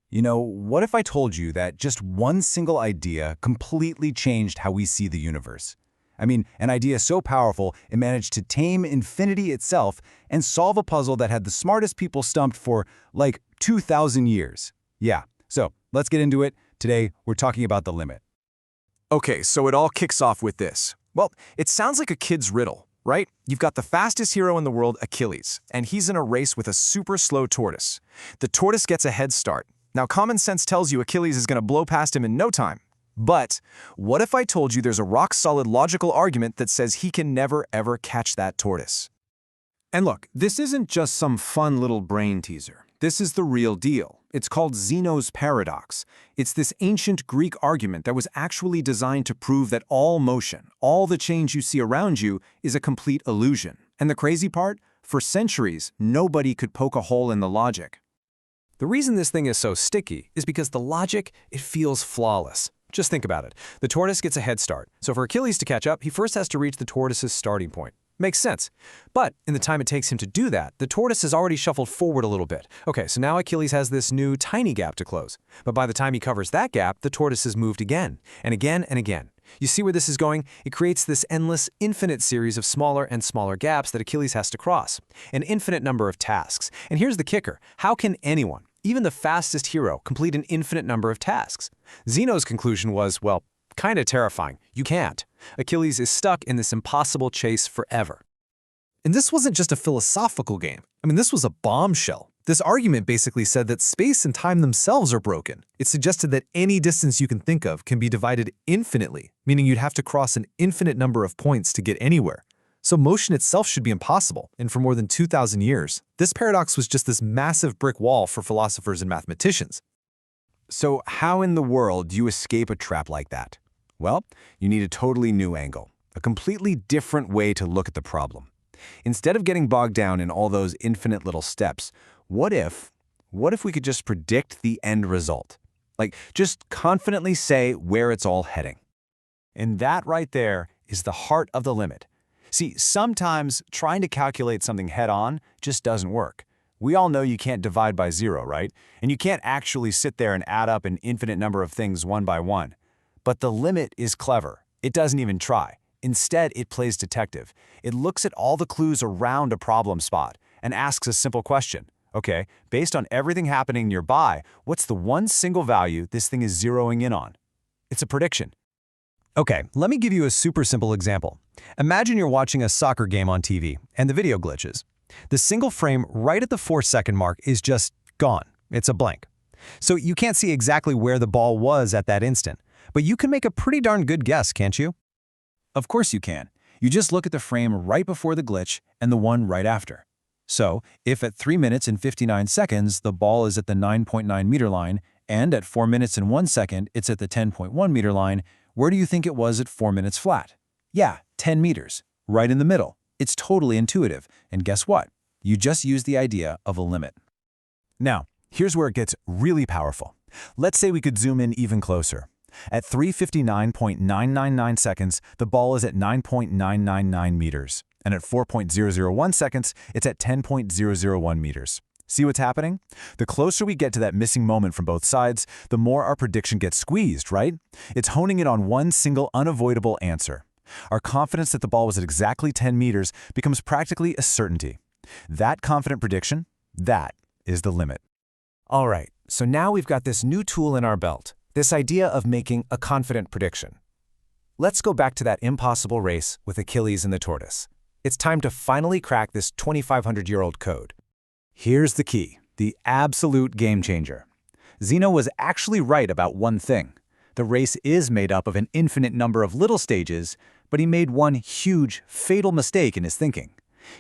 What if I told you that just one single idea completely changed how we see the universe? I mean, an idea so powerful it managed to tame infinity itself and solve a puzzle that had the smartest people stumped for, like, 2,000 years. Yeah, so let's get into it. Today, we're talking about the limit. Okay, so it all kicks off with this. Well, it sounds like a kid's riddle, right? You've got the fastest hero in the world, Achilles, and he's in a race with a super slow tortoise. The tortoise gets a head start. Now, common sense tells you Achilles is going to blow past him in no time. But what if I told you there's a rock-solid logical argument that says he can never, ever catch that tortoise? And look, this isn't just some fun little brain teaser. This is the real deal. It's called Zeno's paradox. It's this ancient Greek argument that was actually designed to prove that all motion, all the change you see around you, is a complete illusion. And the crazy part? For centuries, nobody could poke a hole in the logic. The reason this thing is so sticky is because the logic, it feels flawless. Just think about it. The tortoise gets a head start. So for Achilles to catch up, he first has to reach the tortoise's starting point. Makes sense. But in the time it takes him to do that, the tortoise has already shuffled forward a little bit. Okay, so now Achilles has this new tiny gap to close. But by the time he covers that gap, the tortoise has moved again, and again, and again. You see where this is going? It creates this endless, infinite series of smaller and smaller gaps that Achilles has to cross. An infinite number of tasks. And here's the kicker. How can anyone, even the fastest hero, complete an infinite number of tasks? Zeno's conclusion was, well, kind of terrifying. You can't. Achilles is stuck in this impossible chase forever. And this wasn't just a philosophical game. This was a bombshell. This argument basically said that space and time themselves are broken. It suggested that any distance you can think of can be divided infinitely, meaning you'd have to cross an infinite number of points to get anywhere. So motion itself should be impossible, and for more than 2,000 years, this paradox was just this massive brick wall for philosophers and mathematicians. So how in the world do you escape a trap like that? Well, you need a totally new angle, a completely different way to look at the problem. Instead of getting bogged down in all those infinite little steps, what if we could just predict the end result? Like, just confidently say where it's all heading. And that right there is the heart of the limit. See, sometimes trying to calculate something head-on just doesn't work. We all know you can't divide by zero, right? And you can't actually sit there and add up an infinite number of things one by one. But the limit is clever. It doesn't even try. Instead, it plays detective. It looks at all the clues around a problem spot and asks a simple question. Okay, based on everything happening nearby, what's the one single value this thing is zeroing in on? It's a prediction. Okay, let me give you a super simple example. Imagine you're watching a soccer game on TV and the video glitches. The single frame right at the 4-second mark is just gone. It's a blank. So you can't see exactly where the ball was at that instant, but you can make a pretty darn good guess, can't you? Of course you can. You just look at the frame right before the glitch and the one right after. So, if at 3 minutes and 59 seconds the ball is at the 9.9 meter line, and at 4 minutes and 1 second it's at the 10.1 meter line, where do you think it was at 4 minutes flat? Yeah, 10 meters. Right in the middle. It's totally intuitive. And guess what? You just used the idea of a limit. Now, here's where it gets really powerful. Let's say we could zoom in even closer. At 359.999 seconds, the ball is at 9.999 meters. And at 4.001 seconds, it's at 10.001 meters. See what's happening? The closer we get to that missing moment from both sides, the more our prediction gets squeezed, right? It's honing in on one single unavoidable answer. Our confidence that the ball was at exactly 10 meters becomes practically a certainty. That confident prediction, that is the limit. All right, so now we've got this new tool in our belt, this idea of making a confident prediction. Let's go back to that impossible race with Achilles and the tortoise. It's time to finally crack this 2,500-year-old code. Here's the key, the absolute game changer. Zeno was actually right about one thing. The race is made up of an infinite number of little stages, but he made one huge, fatal mistake in his thinking.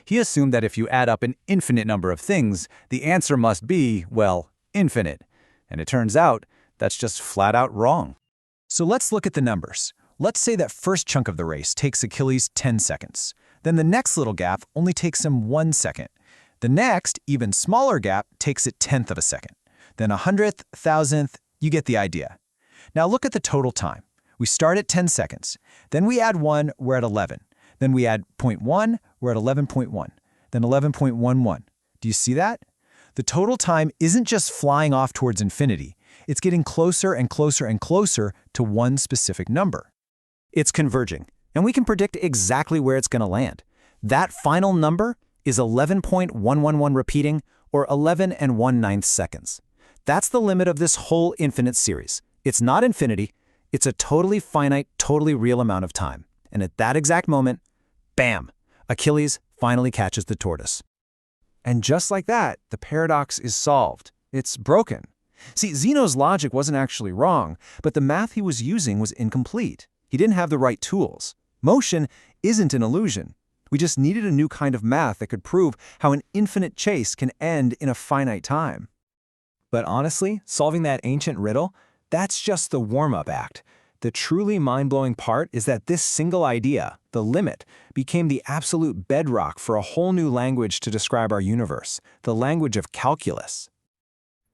He assumed that if you add up an infinite number of things, the answer must be, well, infinite. And it turns out, that's just flat out wrong. So let's look at the numbers. Let's say that first chunk of the race takes Achilles 10 seconds. Then the next little gap only takes him 1 second. The next, even smaller gap takes it 1/10 of a second. Then 100th, 1,000th, you get the idea. Now look at the total time. We start at 10 seconds. Then we add 1, we're at 11. Then we add 0.1, we're at 11.1. Then 11.11. Do you see that? The total time isn't just flying off towards infinity. It's getting closer and closer and closer to one specific number. It's converging, and we can predict exactly where it's going to land. That final number is 11.111 repeating, or 11 and 1/9 seconds. That's the limit of this whole infinite series. It's not infinity, it's a totally finite, totally real amount of time. And at that exact moment, bam, Achilles finally catches the tortoise. And just like that, the paradox is solved. It's broken. See, Zeno's logic wasn't actually wrong, but the math he was using was incomplete. He didn't have the right tools. Motion isn't an illusion. We just needed a new kind of math that could prove how an infinite chase can end in a finite time. But honestly, solving that ancient riddle, that's just the warm-up act. The truly mind-blowing part is that this single idea, the limit, became the absolute bedrock for a whole new language to describe our universe, the language of calculus.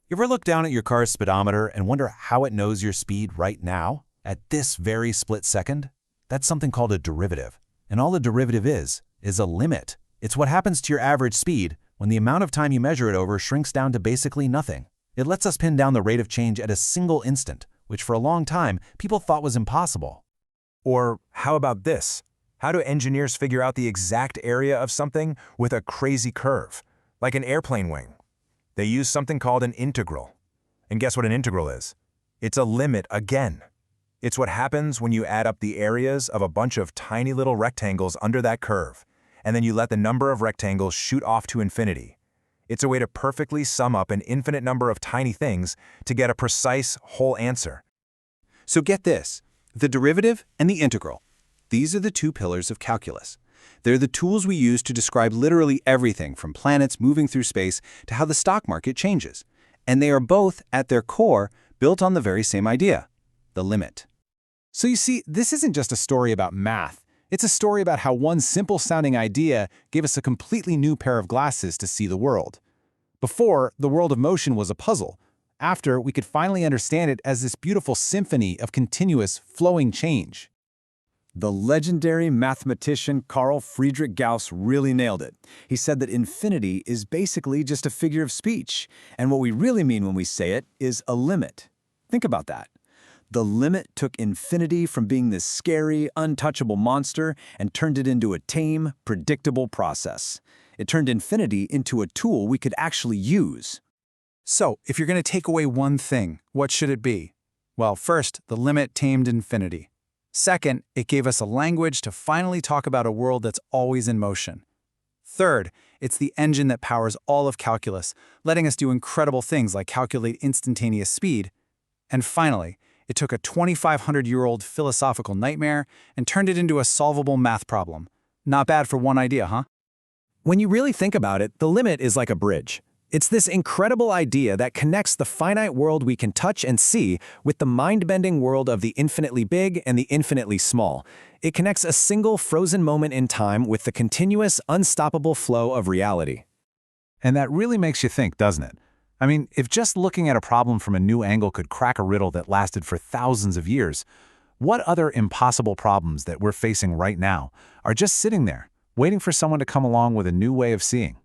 You ever look down at your car's speedometer and wonder how it knows your speed right now, at this very split second? That's something called a derivative. And all a derivative is a limit. It's what happens to your average speed when the amount of time you measure it over shrinks down to basically nothing. It lets us pin down the rate of change at a single instant, which for a long time people thought was impossible. Or how about this? How do engineers figure out the exact area of something with a crazy curve, like an airplane wing? They use something called an integral. And guess what an integral is? It's a limit again. It's what happens when you add up the areas of a bunch of tiny little rectangles under that curve, and then you let the number of rectangles shoot off to infinity. It's a way to perfectly sum up an infinite number of tiny things to get a precise whole answer. So get this, the derivative and the integral. These are the two pillars of calculus. They're the tools we use to describe literally everything from planets moving through space to how the stock market changes. And they are both, at their core, built on the very same idea, the limit. So you see, this isn't just a story about math. It's a story about how one simple-sounding idea gave us a completely new pair of glasses to see the world. Before, the world of motion was a puzzle. After, we could finally understand it as this beautiful symphony of continuous, flowing change. The legendary mathematician Carl Friedrich Gauss really nailed it. He said that infinity is basically just a figure of speech, and what we really mean when we say it is a limit. Think about that. The limit took infinity from being this scary, untouchable monster and turned it into a tame, predictable process. It turned infinity into a tool we could actually use. So, if you're going to take away one thing, what should it be? Well, first, the limit tamed infinity. Second, it gave us a language to finally talk about a world that's always in motion. Third, it's the engine that powers all of calculus, letting us do incredible things like calculate instantaneous speed. And finally, it took a 2,500-year-old philosophical nightmare and turned it into a solvable math problem. Not bad for one idea, huh? When you really think about it, the limit is like a bridge. It's this incredible idea that connects the finite world we can touch and see with the mind-bending world of the infinitely big and the infinitely small. It connects a single frozen moment in time with the continuous, unstoppable flow of reality. And that really makes you think, doesn't it? I mean, if just looking at a problem from a new angle could crack a riddle that lasted for thousands of years, what other impossible problems that we're facing right now are just sitting there, waiting for someone to come along with a new way of seeing?